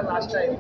last time.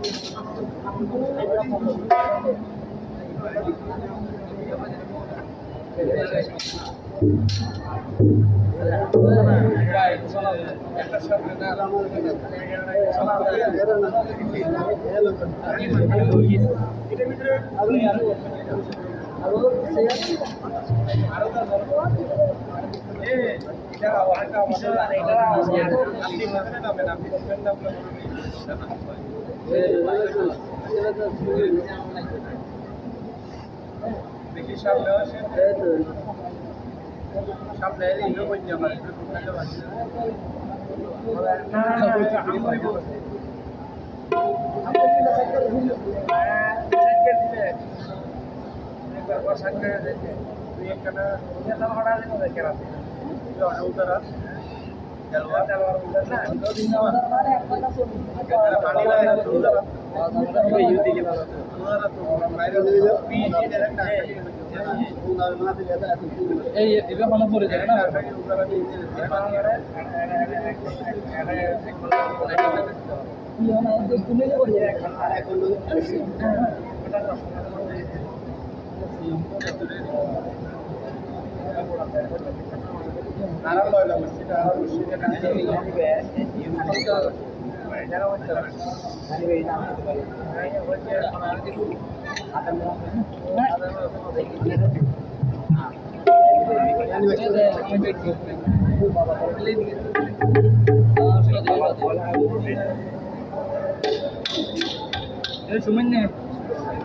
Sumen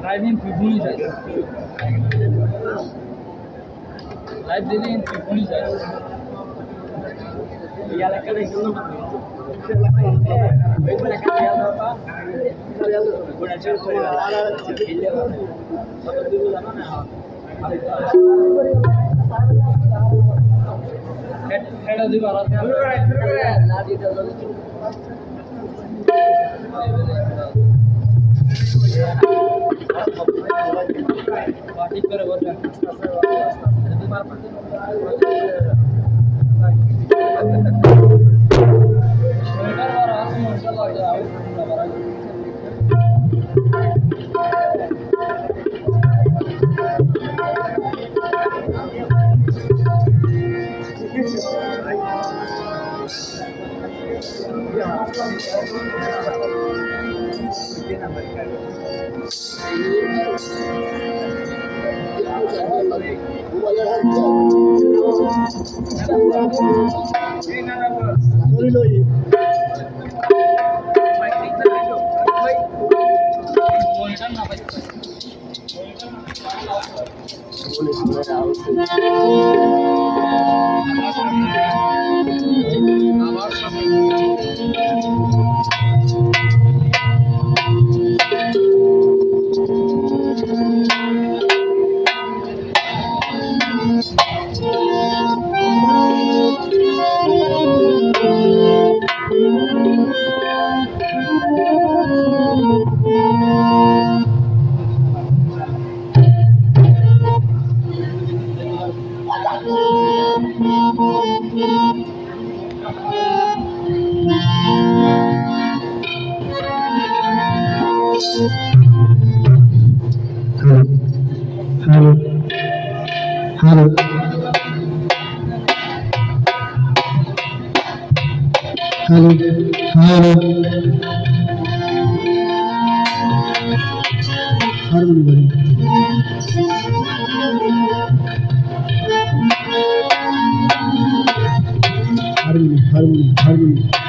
driving people live daily in people harmony.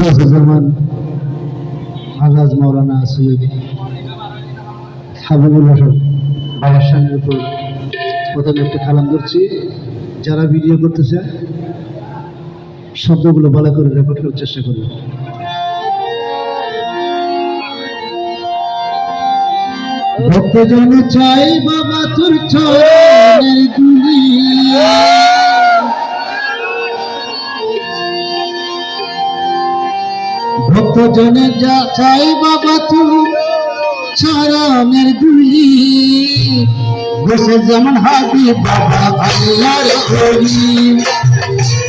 গৌসুজ্জামান আলহাজ মাওলানা সৈয়দ হাবিবুল হাসান বাবার সামনের উপর প্রথমে একটা কালাম ধরছি। যারা ভিডিও করতে চায় শব্দগুলো ভালো করে রেকর্ড করার চেষ্টা করবে। ভক্তজন চাই বাবা তোর চরণের ধুলি, ভক্তজনে যা চাই বাবা তোর চরণের ধুলি। গৌসুজ্জামান হাবিব বাবা আল্লাহর ওলি,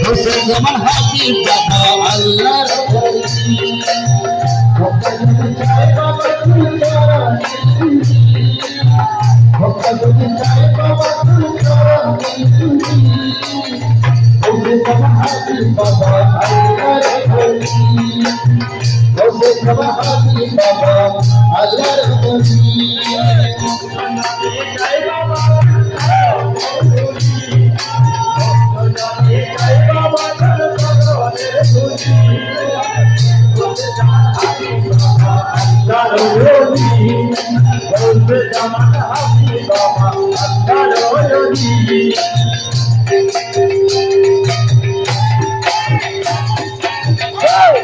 গৌসুজ্জামান হাবিব বাবা আল্লাহর ওলি। ভক্তজনে চাই বাবা তোর চরণের ধুলি, ভক্তজনে চাই বাবা তোর চরণের ধুলি। গৌসুজ্জামান হাবিব বাবা আল্লাহর ওলি, গৌসুজ্জামান হাবিব বাবা আল্লাহর ওলি। গৌসুজ্জামান হাবিব বাবা আল্লাহর ওলি, গৌসুজ্জামান হাবিব বাবা আল্লাহর ওলি। চাই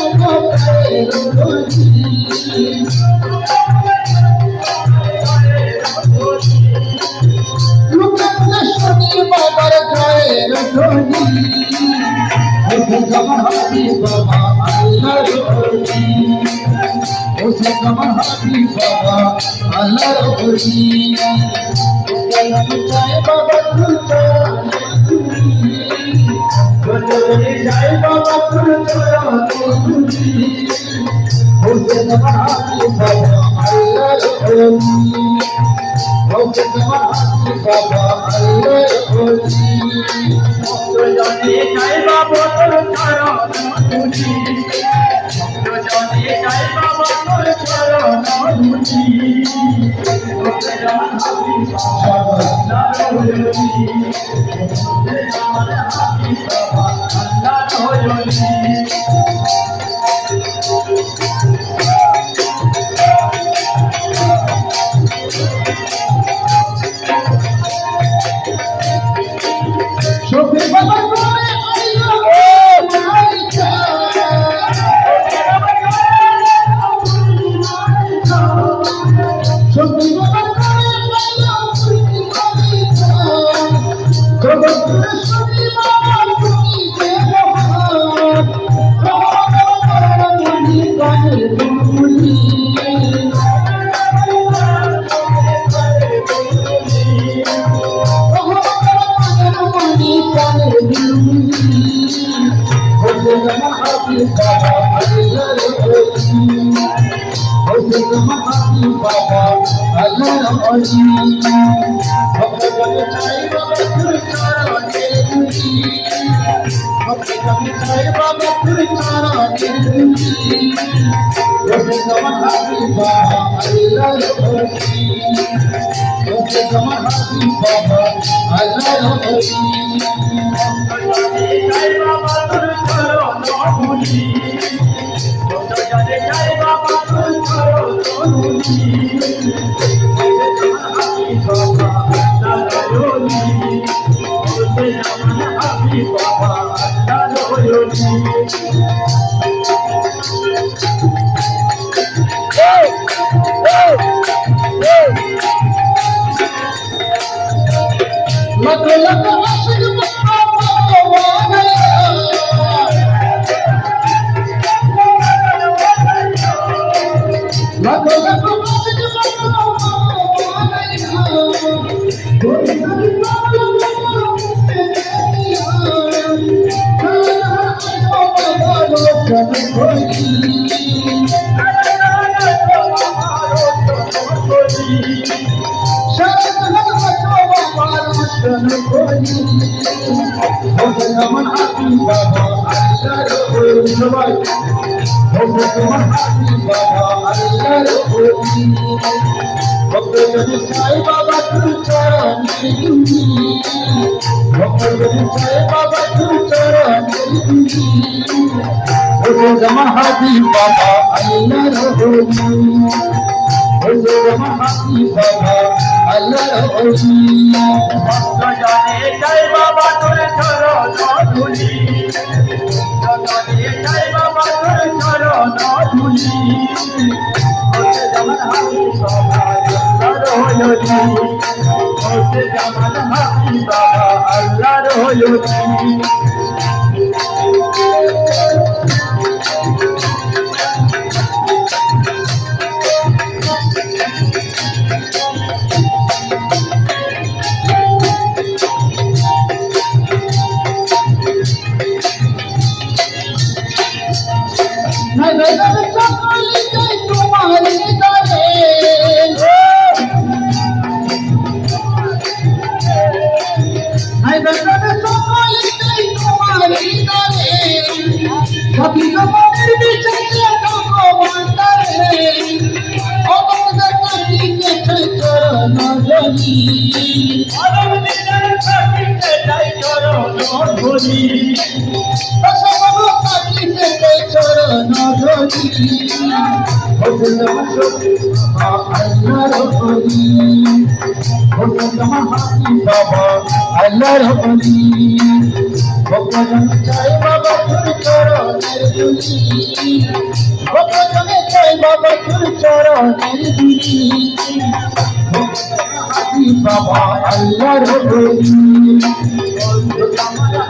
বাবা তোর চরণের ধুলি, গৌসুজ্জামান চাই বাবা তোর চরণের ধুলি। গৌসুজ্জামান হাবিব বাবা আল্লাহর ওলি, গৌসুজ্জামান হাবিব বাবা আল্লাহর ওলি। ভক্তজনে চাই বাবা তোর চরণের ধুলি, ভক্তজনে চাই বাবা তোর চরণের ধুলি। গৌসুজ্জামান হাবিব বাবা আল্লাহর ওলি, গৌসুজ্জামান হাবিব বাবা আল্লাহর ওলি। শফি বাবা করে শফি বাবা করে শফি বাবা তুমি দেব zaman Habib Baba Allah Rabbim Hose zaman Habib Baba Allah Rabbim Baba Baba Chai Baba Kurchara Nirgunji Baba Baba Chai Baba Kurchara Nirgunji Hose zaman Habib Baba Allah Rabbim Hose zaman Habib Baba Allah Rabbim Sai Baba Kurchara Nirgunji Sai Baba Kurchara Nirgunji Hose zaman Habib Baba Allah Rabbim Hose zaman Habib Baba Allah Rabbim Jane Sai Baba Kurchara Nirgunji Jane Sai Baba Kurchara Nirgunji Hose zaman Habib Baba Hose zaman Habib Baba Allah Rabbim Allah Rabbim Baba Chai Baba Kurchara Nirgunji Baba Chai Baba Kurchara Nirgunji Habib Baba Allah Rabbim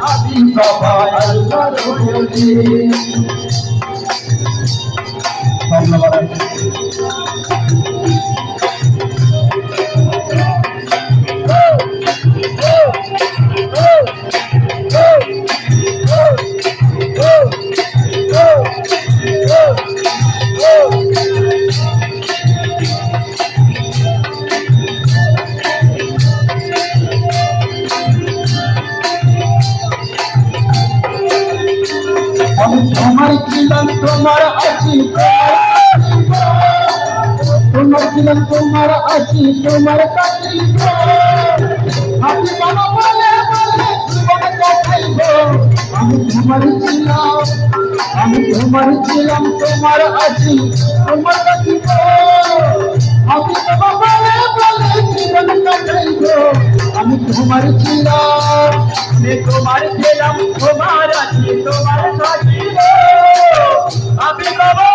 Habib Baba Allah Rabbim তোমার ছিলাম তোমার আছি তোমার ছিলাম তোমার আছি তোমার কাছে আমি বাবা বলে বলে জীবন দেখাইব আমি তোমার ছিলাম তোমার আছি তোমার কাছে আমি বাবা বলে বলে জীবন দেখাইব আমি তোমার ছিলাম তোমার আছি তোমার কাছে আমি বাবা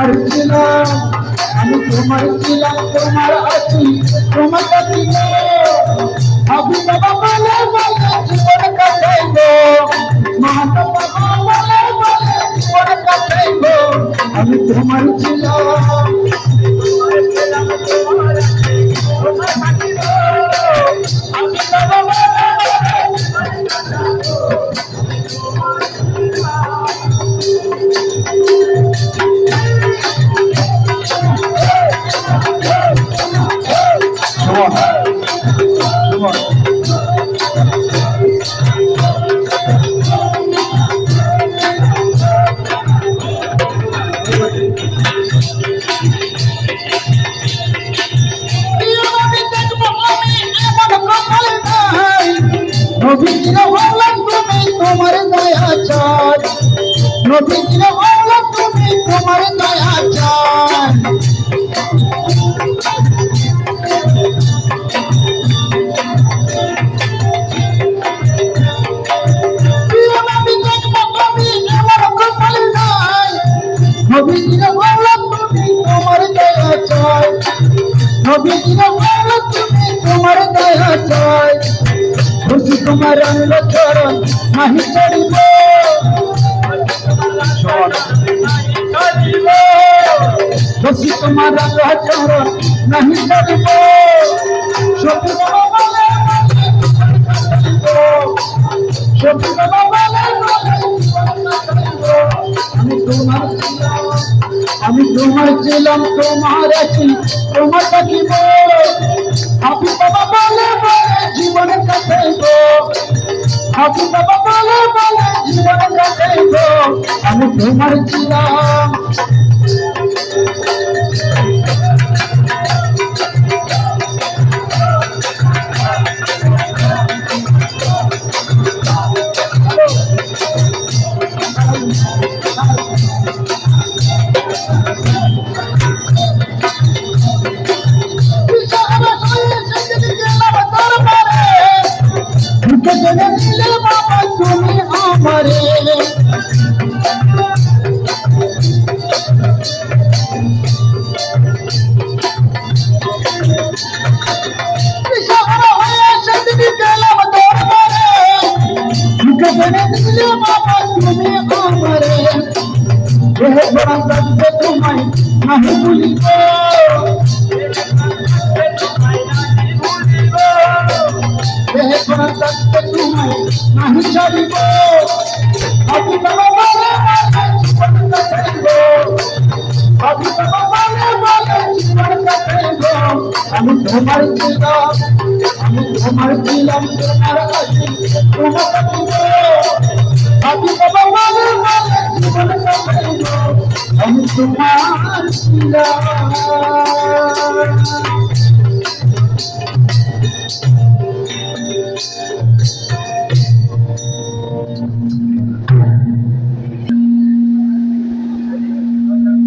তোমার ছিলাম, আমি তোমার ছিলাম, তোমার আছি, তোমার কাছে আমি বাবা বলে বলে জীবন কাটাইব, মা বাবা বলে বলে জীবন কাটাইব, আমি তোমার ছিলাম, তোমার ছিলাম, তোমার আছি, তোমার কাছে আমি বাবা বলে বলে জীবন কাটাইব। নবীজিরা বললাম তুমি তোমার দয়া চাই, নবীজিরা বললাম তুমি তোমার দয়া চাই, নবীজিরা বললাম তুমি তোমার দয়া চাই, নবীজিরা বললাম তুমি তোমার দয়া চাই, খুশি তোমার রঙ চরণ নাহি চড়িব, খুশি তোমার রঙ চরণ নাহি চড়িব, সত্যি বাবা বলে সত্যি বাবা বলে আমি তোমার ছিলাম, আমি তোমার ছিলাম, তোমার আছি, তোমার থাকিব, আপনি বাবা বলে বলে জীবন কাটাইব, আপনি বাবা বলে বলে জীবন কাটাইব, আমি তোমার ছিলাম। বাবা তুমি আমারে বাবা তুমি আমারে তোমায় নাহি ভুলিব, তোমায় নাহি ছাড়িব, আপনি বাবা বলে জীবন কাটাইব, আপনি বাবা বলে বলে জীবন কাটাইব, আমি তোমার ছিলাম, আমি তোমার ছিলাম, তোমার আছি, তোমার থাকিব, আপনি বাবা বলে বলে জীবন কাটাইব, আমি তোমার ছিলাম।